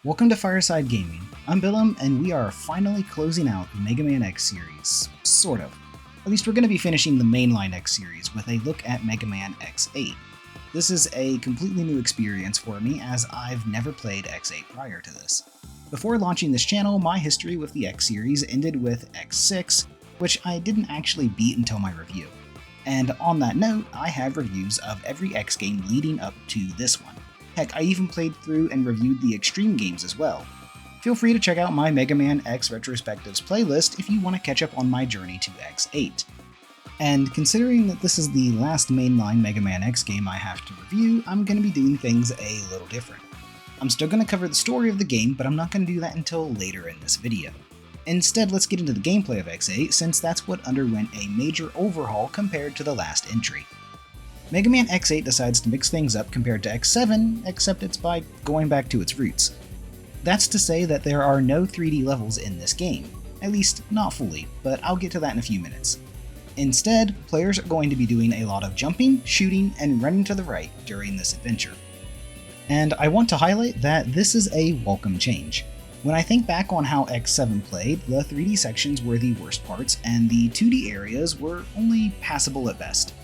Welcome to Fireside Gaming. I'm Billum, and we are finally closing out the Mega Man X series. Sort of. At least we're going to be finishing the mainline X series with a look at Mega Man X8. This is a completely new experience for me, as I've never played X8 prior to this. Before launching this channel, my history with the X series ended with X6, which I didn't actually beat until my review. And on that note, I have reviews of every X game leading up to this one. Heck, I even played through and reviewed the Extreme games as well. Feel free to check out my Mega Man X Retrospectives playlist if you want to catch up on my journey to X8. And considering that this is the last mainline Mega Man X game I have to review, I'm going to be doing things a little different. I'm still going to cover the story of the game, but I'm not going to do that until later in this video. Instead, let's get into the gameplay of X8, since that's what underwent a major overhaul compared to the last entry. Mega Man X8 decides to mix things up compared to X7, except it's by going back to its roots. That's to say that there are no 3D levels in this game, at least not fully, but I'll get to that in a few minutes. Instead, players are going to be doing a lot of jumping, shooting, and running to the right during this adventure. And I want to highlight that this is a welcome change. When I think back on how X7 played, the 3D sections were the worst parts, and the 2D areas were only passable at best.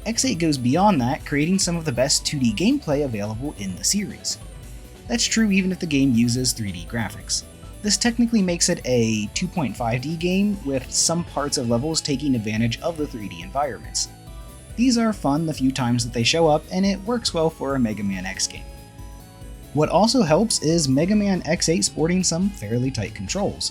X8 goes beyond that, creating some of the best 2D gameplay available in the series. That's true even if the game uses 3D graphics. This technically makes it a 2.5D game, with some parts of levels taking advantage of the 3D environments. These are fun the few times that they show up, and it works well for a Mega Man X game. What also helps is Mega Man X8 sporting some fairly tight controls.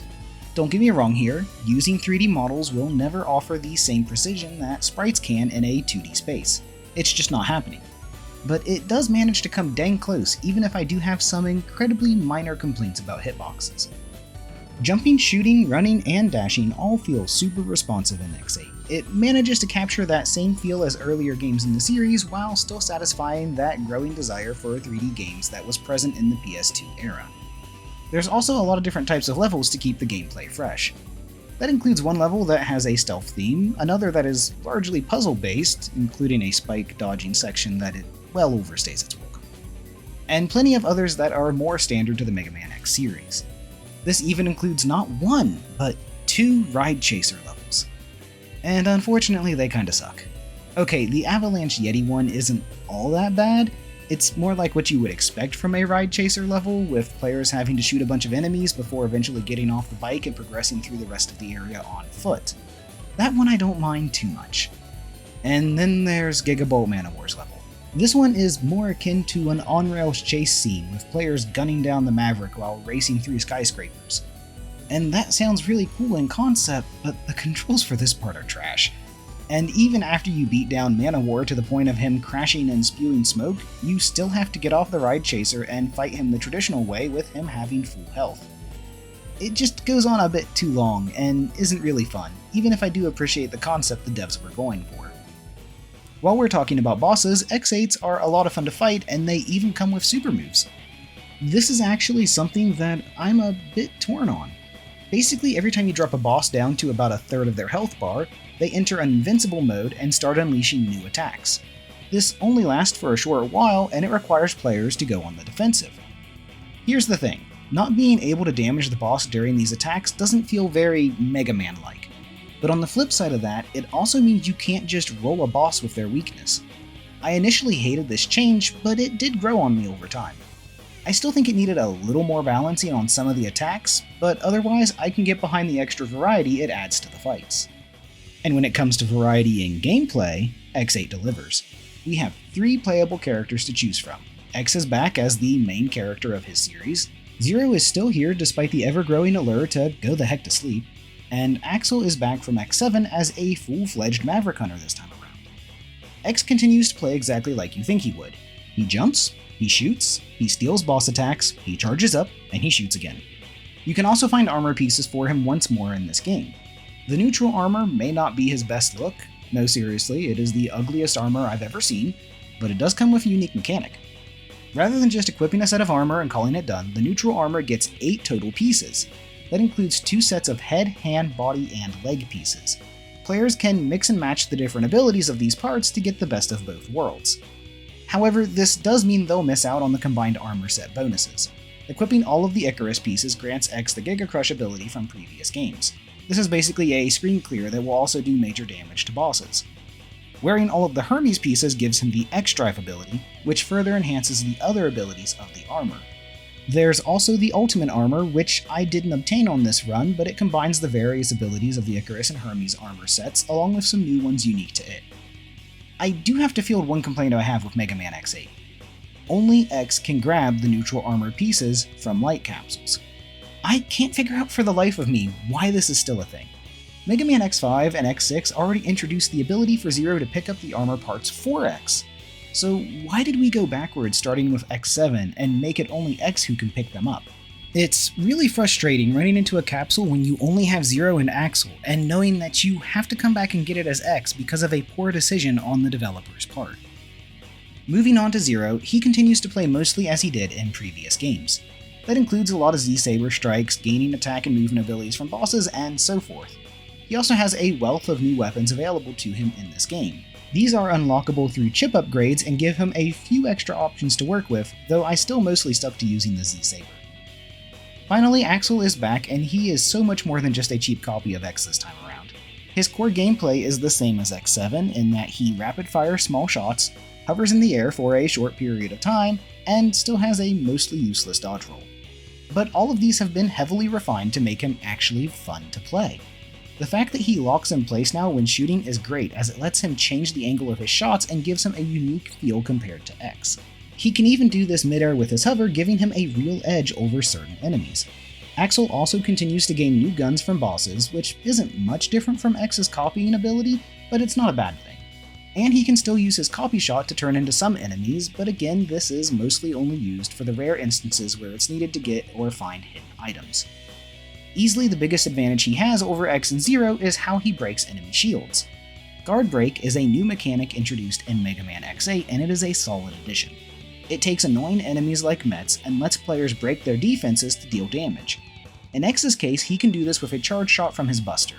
Don't get me wrong here, using 3D models will never offer the same precision that sprites can in a 2D space. It's just not happening. But it does manage to come dang close, even if I do have some incredibly minor complaints about hitboxes. Jumping, shooting, running, and dashing all feel super responsive in X8. It manages to capture that same feel as earlier games in the series while still satisfying that growing desire for 3D games that was present in the PS2 era. There's also a lot of different types of levels to keep the gameplay fresh. That includes one level that has a stealth theme, another that is largely puzzle-based, including a spike dodging section that it well overstays its welcome, and plenty of others that are more standard to the Mega Man X series. This even includes not one, but 2 Ride Chaser levels. And unfortunately, they kinda suck. Okay, the Avalanche Yeti one isn't all that bad. It's more like what you would expect from a Ride Chaser level, with players having to shoot a bunch of enemies before eventually getting off the bike and progressing through the rest of the area on foot. That one I don't mind too much. And then there's Gigabolt Manowar's level. This one is more akin to an on-rails chase scene, with players gunning down the Maverick while racing through skyscrapers. And that sounds really cool in concept, but the controls for this part are trash. And even after you beat down Manowar to the point of him crashing and spewing smoke, you still have to get off the Ride Chaser and fight him the traditional way with him having full health. It just goes on a bit too long and isn't really fun, even if I do appreciate the concept the devs were going for. While we're talking about bosses, X8s are a lot of fun to fight, and they even come with super moves. This is actually something that I'm a bit torn on. Basically, every time you drop a boss down to about a third of their health bar, they enter an invincible mode and start unleashing new attacks. This only lasts for a short while, and it requires players to go on the defensive. Here's the thing, not being able to damage the boss during these attacks doesn't feel very Mega Man-like. But on the flip side of that, it also means you can't just roll a boss with their weakness. I initially hated this change, but it did grow on me over time. I still think it needed a little more balancing on some of the attacks, but otherwise I can get behind the extra variety it adds to the fights. And when it comes to variety in gameplay, X8 delivers. We have 3 playable characters to choose from. X is back as the main character of his series, Zero is still here despite the ever-growing allure to go the heck to sleep, and Axel is back from X7 as a full-fledged Maverick Hunter this time around. X continues to play exactly like you think he would. He jumps, he shoots, he steals boss attacks, he charges up, and he shoots again. You can also find armor pieces for him once more in this game. The neutral armor may not be his best look, no seriously, it is the ugliest armor I've ever seen, but it does come with a unique mechanic. Rather than just equipping a set of armor and calling it done, the neutral armor gets 8 total pieces. That includes 2 sets of head, hand, body, and leg pieces. Players can mix and match the different abilities of these parts to get the best of both worlds. However, this does mean they'll miss out on the combined armor set bonuses. Equipping all of the Icarus pieces grants X the Giga Crush ability from previous games. This is basically a screen clear that will also do major damage to bosses. Wearing all of the Hermes pieces gives him the X-Drive ability, which further enhances the other abilities of the armor. There's also the Ultimate Armor, which I didn't obtain on this run, but it combines the various abilities of the Icarus and Hermes armor sets, along with some new ones unique to it. I do have to field one complaint I have with Mega Man X8. Only X can grab the neutral armor pieces from light capsules. I can't figure out for the life of me why this is still a thing. Mega Man X5 and X6 already introduced the ability for Zero to pick up the armor parts for X. So why did we go backwards starting with X7 and make it only X who can pick them up? It's really frustrating running into a capsule when you only have Zero and Axel, and knowing that you have to come back and get it as X because of a poor decision on the developer's part. Moving on to Zero, he continues to play mostly as he did in previous games. That includes a lot of Z-Saber strikes, gaining attack and movement abilities from bosses, and so forth. He also has a wealth of new weapons available to him in this game. These are unlockable through chip upgrades and give him a few extra options to work with, though I still mostly stuck to using the Z-Saber. Finally, Axel is back, and he is so much more than just a cheap copy of X this time around. His core gameplay is the same as X7 in that he rapid-fires small shots, hovers in the air for a short period of time, and still has a mostly useless dodge roll. But all of these have been heavily refined to make him actually fun to play. The fact that he locks in place now when shooting is great, as it lets him change the angle of his shots and gives him a unique feel compared to X. He can even do this midair with his hover, giving him a real edge over certain enemies. Axel also continues to gain new guns from bosses, which isn't much different from X's copying ability, but it's not a bad thing. And he can still use his copy shot to turn into some enemies, but again, this is mostly only used for the rare instances where it's needed to get or find hidden items. Easily the biggest advantage he has over X and Zero is how he breaks enemy shields. Guard Break is a new mechanic introduced in Mega Man X8, and it is a solid addition. It takes annoying enemies like Mets and lets players break their defenses to deal damage. In X's case, he can do this with a charge shot from his Buster.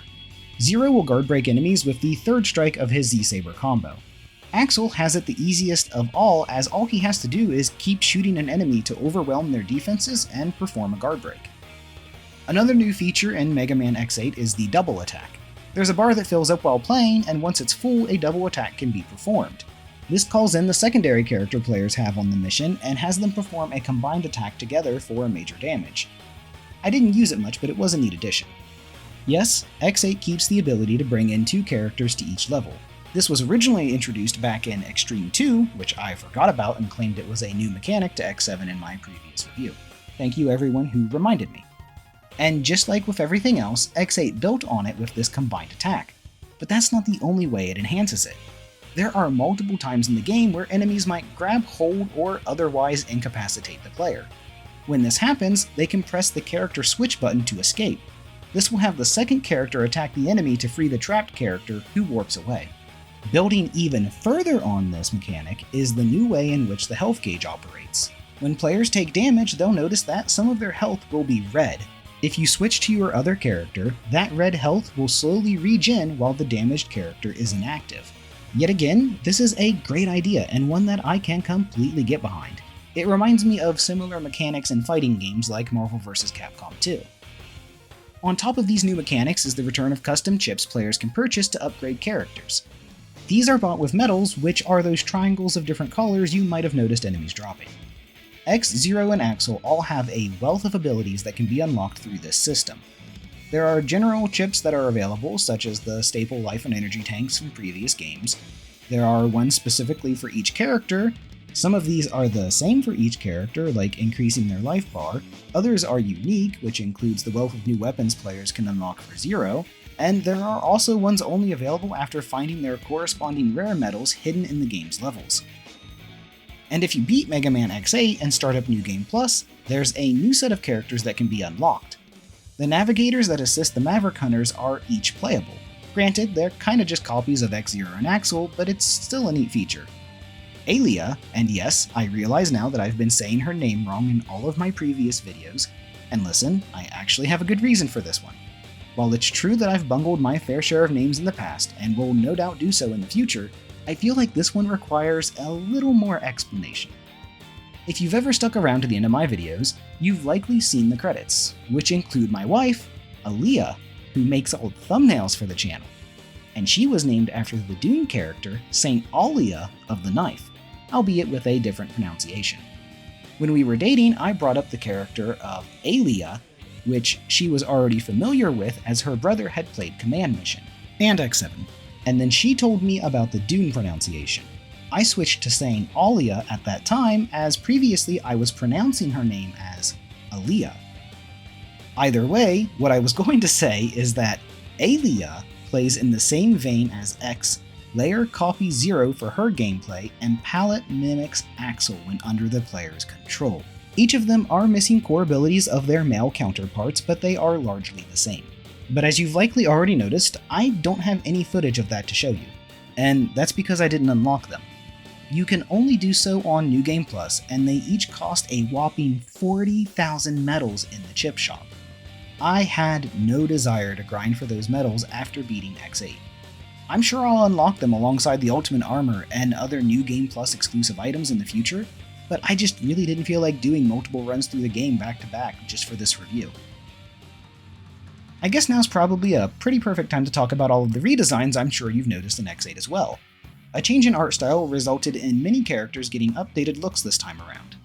Zero will guard break enemies with the third strike of his Z-Saber combo. Axel has it the easiest of all, as all he has to do is keep shooting an enemy to overwhelm their defenses and perform a guard break. Another new feature in Mega Man X8 is the double attack. There's a bar that fills up while playing, and once it's full, a double attack can be performed. This calls in the secondary character players have on the mission and has them perform a combined attack together for major damage. I didn't use it much, but it was a neat addition. Yes, X8 keeps the ability to bring in 2 characters to each level. This was originally introduced back in Extreme 2, which I forgot about and claimed it was a new mechanic to X7 in my previous review. Thank you everyone who reminded me. And just like with everything else, X8 built on it with this combined attack. But that's not the only way it enhances it. There are multiple times in the game where enemies might grab hold or otherwise incapacitate the player. When this happens, they can press the character switch button to escape. This will have the second character attack the enemy to free the trapped character, who warps away. Building even further on this mechanic is the new way in which the health gauge operates. When players take damage, they'll notice that some of their health will be red. If you switch to your other character, that red health will slowly regen while the damaged character is inactive. Yet again, this is a great idea and one that I can completely get behind. It reminds me of similar mechanics in fighting games like Marvel vs. Capcom 2. On top of these new mechanics is the return of custom chips players can purchase to upgrade characters. These are bought with medals, which are those triangles of different colors you might have noticed enemies dropping. X, Zero, and Axel all have a wealth of abilities that can be unlocked through this system. There are general chips that are available, such as the staple life and energy tanks from previous games. There are ones specifically for each character. Some of these are the same for each character, like increasing their life bar. Others are unique, which includes the wealth of new weapons players can unlock for Zero. And there are also ones only available after finding their corresponding rare medals hidden in the game's levels. And if you beat Mega Man X8 and start up New Game Plus, there's a new set of characters that can be unlocked. The navigators that assist the Maverick Hunters are each playable. Granted, they're kinda just copies of X-Zero and Axel, but it's still a neat feature. Alia, and yes, I realize now that I've been saying her name wrong in all of my previous videos, and listen, I actually have a good reason for this one. While it's true that I've bungled my fair share of names in the past, and will no doubt do so in the future, I feel like this one requires a little more explanation. If you've ever stuck around to the end of my videos, you've likely seen the credits, which include my wife, Aaliyah, who makes all the thumbnails for the channel. And she was named after the Dune character Saint Alia of the Knife, albeit with a different pronunciation. When we were dating, I brought up the character of Alia, which she was already familiar with as her brother had played Command Mission, and X7, and then she told me about the Dune pronunciation. I switched to saying Alia at that time, as previously I was pronouncing her name as Aaliyah. Either way, what I was going to say is that Alia plays in the same vein as X, Layer copies 0 for her gameplay, and Palette mimics Axel when under the player's control. Each of them are missing core abilities of their male counterparts, but they are largely the same. But as you've likely already noticed, I don't have any footage of that to show you, and that's because I didn't unlock them. You can only do so on New Game Plus, and they each cost a whopping 40,000 medals in the chip shop. I had no desire to grind for those medals after beating X8. I'm sure I'll unlock them alongside the Ultimate Armor and other New Game Plus exclusive items in the future, but I just really didn't feel like doing multiple runs through the game back to back just for this review. I guess now's probably a pretty perfect time to talk about all of the redesigns I'm sure you've noticed in X8 as well. A change in art style resulted in many characters getting updated looks this time around.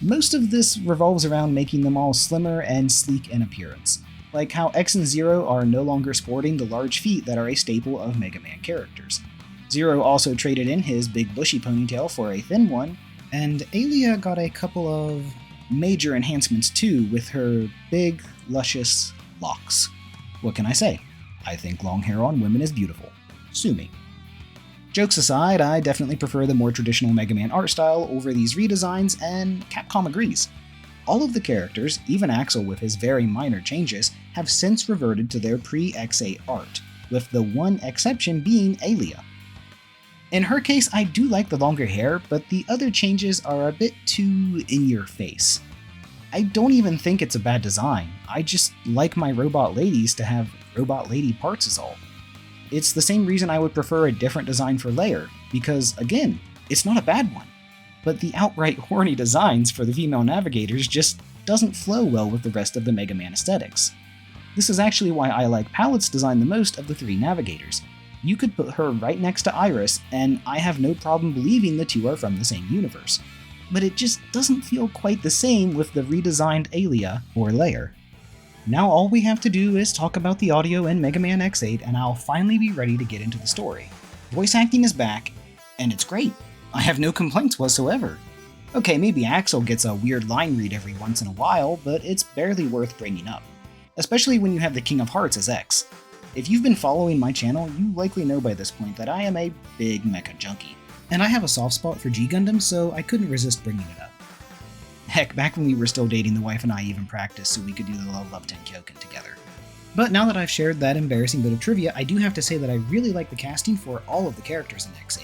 Most of this revolves around making them all slimmer and sleek in appearance, like how X and Zero are no longer sporting the large feet that are a staple of Mega Man characters. Zero also traded in his big bushy ponytail for a thin one, and Alia got a couple of major enhancements too with her big, luscious locks. What can I say? I think long hair on women is beautiful. Sue me. Jokes aside, I definitely prefer the more traditional Mega Man art style over these redesigns, and Capcom agrees. All of the characters, even Axel with his very minor changes, have since reverted to their pre-X8 art, with the one exception being Alia. In her case, I do like the longer hair, but the other changes are a bit too in your face. I don't even think it's a bad design, I just like my robot ladies to have robot lady parts is all. It's the same reason I would prefer a different design for Layer, because again, it's not a bad one. But the outright horny designs for the female navigators just doesn't flow well with the rest of the Mega Man aesthetics. This is actually why I like Palette's design the most of the three navigators. You could put her right next to Iris, and I have no problem believing the two are from the same universe. But it just doesn't feel quite the same with the redesigned Alia or Layer. Now all we have to do is talk about the audio in Mega Man X8, and I'll finally be ready to get into the story. Voice acting is back, and it's great. I have no complaints whatsoever. Okay, maybe Axel gets a weird line read every once in a while, but it's barely worth bringing up. Especially when you have the King of Hearts as X. If you've been following my channel, you likely know by this point that I am a big mecha junkie. And I have a soft spot for G-Gundam, so I couldn't resist bringing it up. Heck, back when we were still dating, the wife and I even practiced so we could do the Level Up 10 Kyoken together. But now that I've shared that embarrassing bit of trivia, I do have to say that I really like the casting for all of the characters in X8.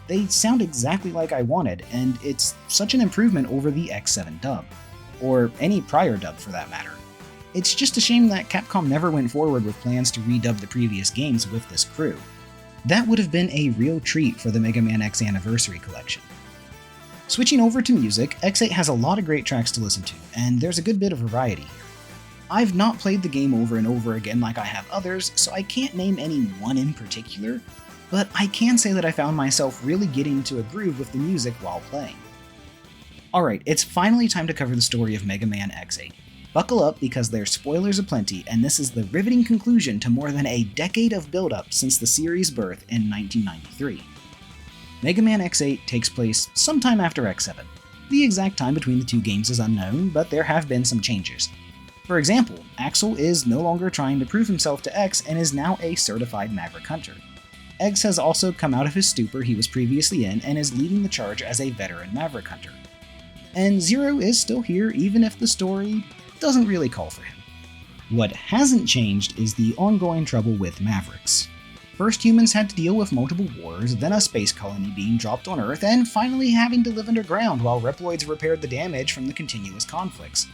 They sound exactly like I wanted, and it's such an improvement over the X7 dub. Or any prior dub for that matter. It's just a shame that Capcom never went forward with plans to redub the previous games with this crew. That would have been a real treat for the Mega Man X Anniversary Collection. Switching over to music, X8 has a lot of great tracks to listen to, and there's a good bit of variety here. I've not played the game over and over again like I have others, so I can't name any one in particular, but I can say that I found myself really getting into a groove with the music while playing. Alright, it's finally time to cover the story of Mega Man X8. Buckle up because there's spoilers aplenty, and this is the riveting conclusion to more than a decade of build-up since the series' birth in 1993. Mega Man X8 takes place sometime after X7. The exact time between the two games is unknown, but there have been some changes. For example, Axel is no longer trying to prove himself to X and is now a certified Maverick Hunter. X has also come out of his stupor he was previously in and is leading the charge as a veteran Maverick Hunter. And Zero is still here even if the story doesn't really call for him. What hasn't changed is the ongoing trouble with Mavericks. First, humans had to deal with multiple wars, then a space colony being dropped on Earth, and finally having to live underground while Reploids repaired the damage from the continuous conflicts.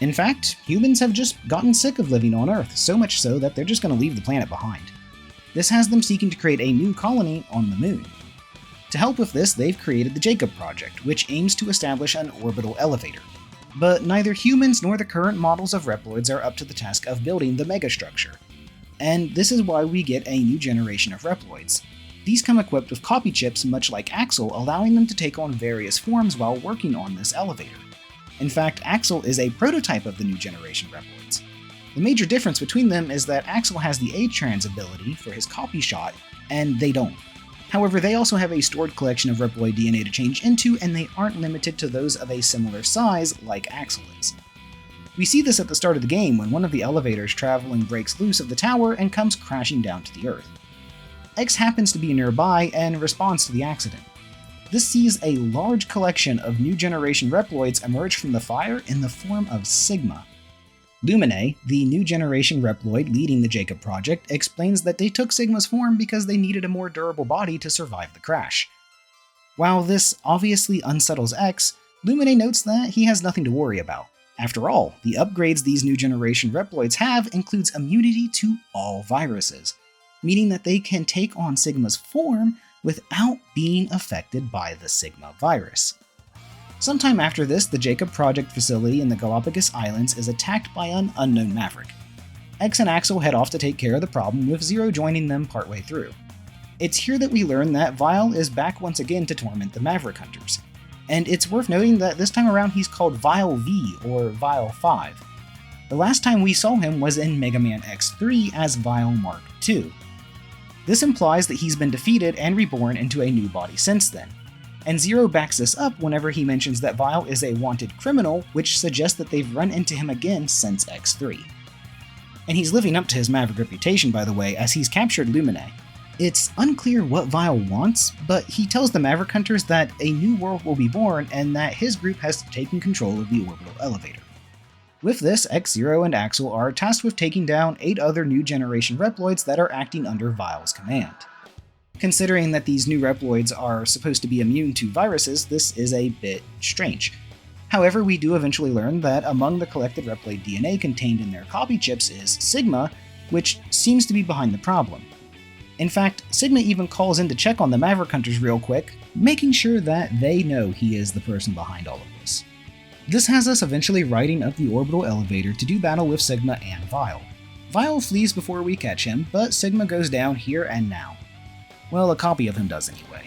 In fact, humans have just gotten sick of living on Earth, so much so that they're just going to leave the planet behind. This has them seeking to create a new colony on the Moon. To help with this, they've created the Jacob Project, which aims to establish an orbital elevator. But neither humans nor the current models of Reploids are up to the task of building the megastructure. And this is why we get a new generation of Reploids. These come equipped with copy chips much like Axel, allowing them to take on various forms while working on this elevator. In fact, Axel is a prototype of the new generation Reploids. The major difference between them is that Axel has the A-Trans ability for his copy shot, and they don't. However, they also have a stored collection of Reploid DNA to change into, and they aren't limited to those of a similar size like Axel is. We see this at the start of the game when one of the elevators traveling breaks loose of the tower and comes crashing down to the Earth. X happens to be nearby and responds to the accident. This sees a large collection of new generation Reploids emerge from the fire in the form of Sigma. Lumine, the new generation Reploid leading the Jacob Project, explains that they took Sigma's form because they needed a more durable body to survive the crash. While this obviously unsettles X, Lumine notes that he has nothing to worry about. After all, the upgrades these new generation Reploids have includes immunity to all viruses, meaning that they can take on Sigma's form without being affected by the Sigma virus. Sometime after this, the Jacob Project facility in the Galapagos Islands is attacked by an unknown Maverick. X and Axel head off to take care of the problem, with Zero joining them partway through. It's here that we learn that Vile is back once again to torment the Maverick Hunters, and it's worth noting that this time around he's called Vile V, or Vile 5. The last time we saw him was in Mega Man X3 as Vile Mark II. This implies that he's been defeated and reborn into a new body since then. And Zero backs this up whenever he mentions that Vile is a wanted criminal, which suggests that they've run into him again since X3. And he's living up to his Maverick reputation, by the way, as he's captured Lumine. It's unclear what Vile wants, but he tells the Maverick Hunters that a new world will be born and that his group has taken control of the orbital elevator. With this, X-Zero and Axel are tasked with taking down 8 other new generation Reploids that are acting under Vile's command. Considering that these new Reploids are supposed to be immune to viruses, this is a bit strange. However, we do eventually learn that among the collected Reploid DNA contained in their copy chips is Sigma, which seems to be behind the problem. In fact, Sigma even calls in to check on the Maverick Hunters real quick, making sure that they know he is the person behind all of this. This has us eventually riding up the orbital elevator to do battle with Sigma and Vile. Vile flees before we catch him, but Sigma goes down here and now. Well, a copy of him does anyway.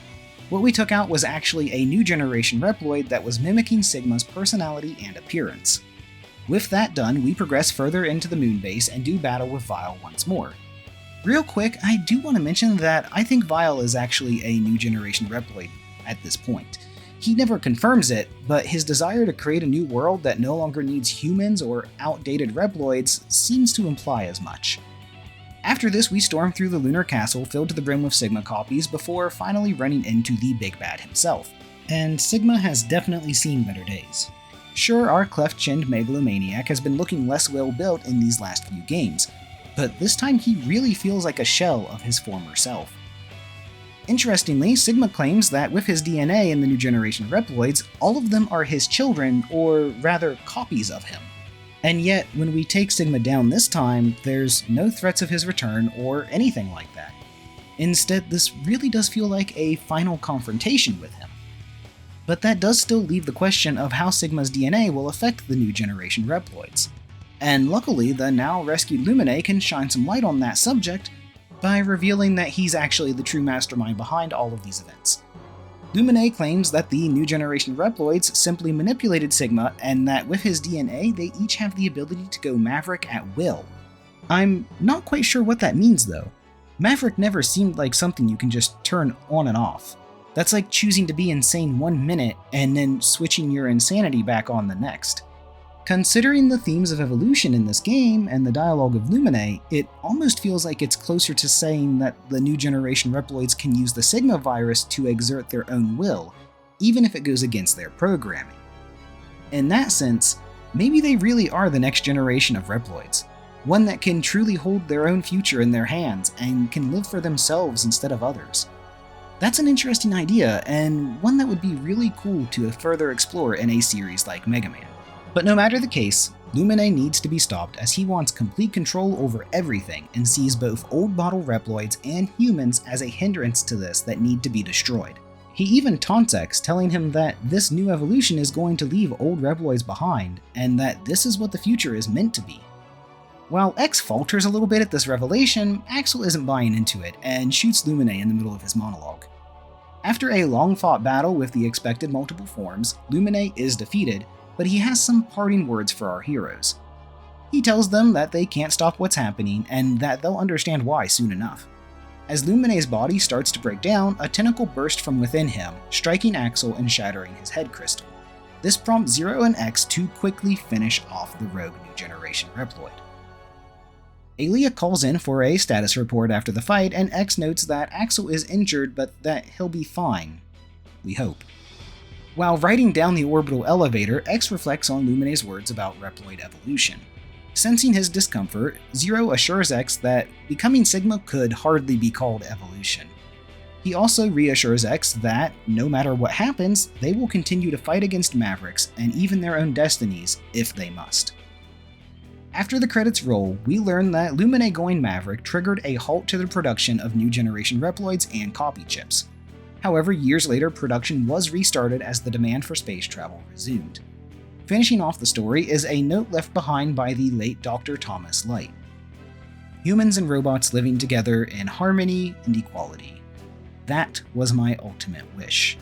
What we took out was actually a new generation Reploid that was mimicking Sigma's personality and appearance. With that done, we progress further into the moon base and do battle with Vile once more. Real quick, I do want to mention that I think Vile is actually a new generation Reploid at this point. He never confirms it, but his desire to create a new world that no longer needs humans or outdated Reploids seems to imply as much. After this, we storm through the lunar castle filled to the brim with Sigma copies before finally running into the Big Bad himself. And Sigma has definitely seen better days. Sure, our cleft-chinned megalomaniac has been looking less well-built in these last few games, but this time he really feels like a shell of his former self. Interestingly, Sigma claims that with his DNA in the new generation Reploids, all of them are his children, or rather copies of him. And yet, when we take Sigma down this time, there's no threats of his return or anything like that. Instead, this really does feel like a final confrontation with him. But that does still leave the question of how Sigma's DNA will affect the new generation Reploids. And luckily, the now rescued Lumine can shine some light on that subject by revealing that he's actually the true mastermind behind all of these events. Lumine claims that the new generation Reploids simply manipulated Sigma, and that with his DNA, they each have the ability to go Maverick at will. I'm not quite sure what that means though. Maverick never seemed like something you can just turn on and off. That's like choosing to be insane one minute and then switching your insanity back on the next. Considering the themes of evolution in this game and the dialogue of Lumine, it almost feels like it's closer to saying that the new generation Reploids can use the Sigma virus to exert their own will, even if it goes against their programming. In that sense, maybe they really are the next generation of Reploids, one that can truly hold their own future in their hands and can live for themselves instead of others. That's an interesting idea, and one that would be really cool to further explore in a series like Mega Man. But no matter the case, Lumine needs to be stopped as he wants complete control over everything and sees both old model Reploids and humans as a hindrance to this that need to be destroyed. He even taunts X, telling him that this new evolution is going to leave old Reploids behind, and that this is what the future is meant to be. While X falters a little bit at this revelation, Axel isn't buying into it, and shoots Lumine in the middle of his monologue. After a long-fought battle with the expected multiple forms, Lumine is defeated, but he has some parting words for our heroes. He tells them that they can't stop what's happening, and that they'll understand why soon enough. As Lumine's body starts to break down, a tentacle bursts from within him, striking Axel and shattering his head crystal. This prompts Zero and X to quickly finish off the rogue new generation Reploid. Aelia calls in for a status report after the fight, and X notes that Axel is injured but that he'll be fine. We hope. While riding down the orbital elevator, X reflects on Lumine's words about Reploid evolution. Sensing his discomfort, Zero assures X that becoming Sigma could hardly be called evolution. He also reassures X that, no matter what happens, they will continue to fight against Mavericks and even their own destinies if they must. After the credits roll, we learn that Lumine going Maverick triggered a halt to the production of new generation Reploids and copy chips. However, years later, production was restarted as the demand for space travel resumed. Finishing off the story is a note left behind by the late Dr. Thomas Light. Humans and robots living together in harmony and equality. That was my ultimate wish.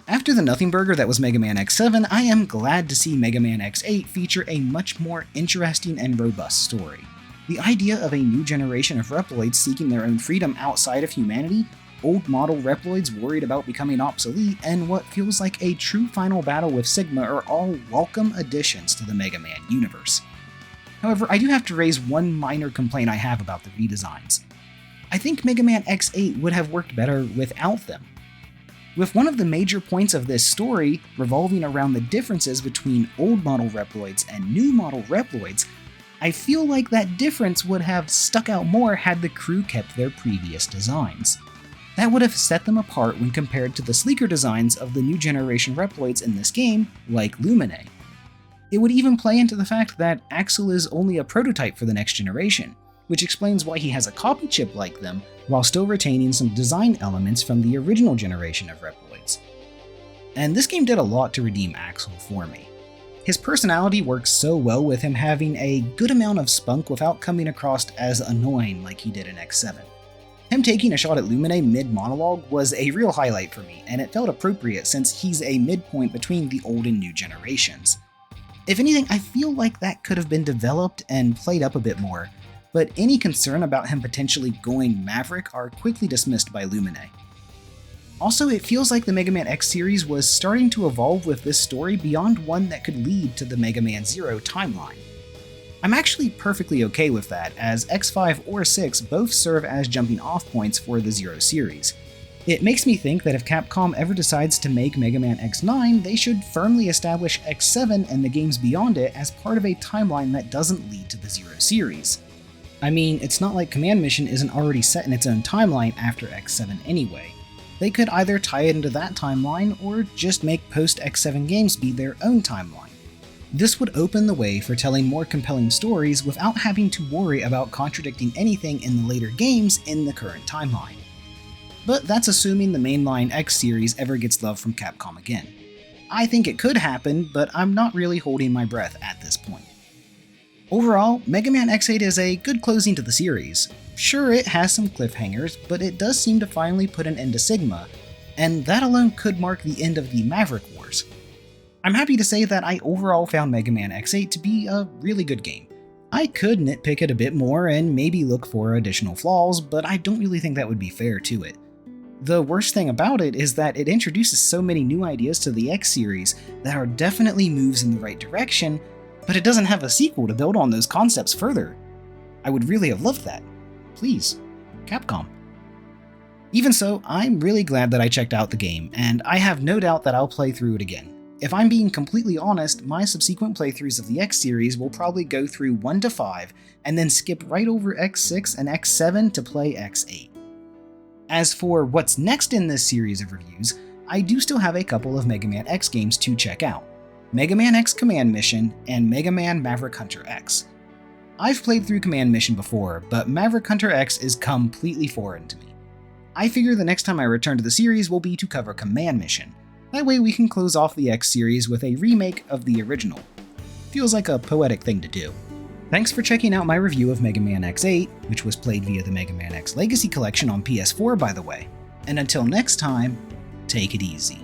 After the nothing burger that was Mega Man X7, I am glad to see Mega Man X8 feature a much more interesting and robust story. The idea of a new generation of Reploids seeking their own freedom outside of humanity, old model Reploids worried about becoming obsolete, and what feels like a true final battle with Sigma are all welcome additions to the Mega Man universe. However, I do have to raise one minor complaint I have about the redesigns. I think Mega Man X8 would have worked better without them. With one of the major points of this story revolving around the differences between old model Reploids and new model Reploids, I feel like that difference would have stuck out more had the crew kept their previous designs. That would have set them apart when compared to the sleeker designs of the new generation Reploids in this game, like Lumine. It would even play into the fact that Axel is only a prototype for the next generation, which explains why he has a copy chip like them, while still retaining some design elements from the original generation of Reploids. And this game did a lot to redeem Axel for me. His personality works so well with him having a good amount of spunk without coming across as annoying like he did in X7. Him taking a shot at Lumine mid-monologue was a real highlight for me, and it felt appropriate since he's a midpoint between the old and new generations. If anything, I feel like that could have been developed and played up a bit more, but any concern about him potentially going Maverick are quickly dismissed by Lumine. Also, it feels like the Mega Man X series was starting to evolve with this story beyond one that could lead to the Mega Man Zero timeline. I'm actually perfectly okay with that, as X5 or 6 both serve as jumping off points for the Zero series. It makes me think that if Capcom ever decides to make Mega Man X9, they should firmly establish X7 and the games beyond it as part of a timeline that doesn't lead to the Zero series. I mean, it's not like Command Mission isn't already set in its own timeline after X7 anyway. They could either tie it into that timeline, or just make post-X7 games be their own timeline. This would open the way for telling more compelling stories without having to worry about contradicting anything in the later games in the current timeline. But that's assuming the mainline X series ever gets love from Capcom again. I think it could happen, but I'm not really holding my breath at this point. Overall, Mega Man X8 is a good closing to the series. Sure, it has some cliffhangers, but it does seem to finally put an end to Sigma, and that alone could mark the end of the Maverick Wars. I'm happy to say that I overall found Mega Man X8 to be a really good game. I could nitpick it a bit more and maybe look for additional flaws, but I don't really think that would be fair to it. The worst thing about it is that it introduces so many new ideas to the X series that are definitely moves in the right direction, but it doesn't have a sequel to build on those concepts further. I would really have loved that. Please, Capcom. Even so, I'm really glad that I checked out the game, and I have no doubt that I'll play through it again. If I'm being completely honest, my subsequent playthroughs of the X series will probably go through 1 to 5, and then skip right over X6 and X7 to play X8. As for what's next in this series of reviews, I do still have a couple of Mega Man X games to check out: Mega Man X Command Mission and Mega Man Maverick Hunter X. I've played through Command Mission before, but Maverick Hunter X is completely foreign to me. I figure the next time I return to the series will be to cover Command Mission. That way we can close off the X series with a remake of the original. Feels like a poetic thing to do. Thanks for checking out my review of Mega Man X8, which was played via the Mega Man X Legacy Collection on PS4 by the way. And until next time, take it easy.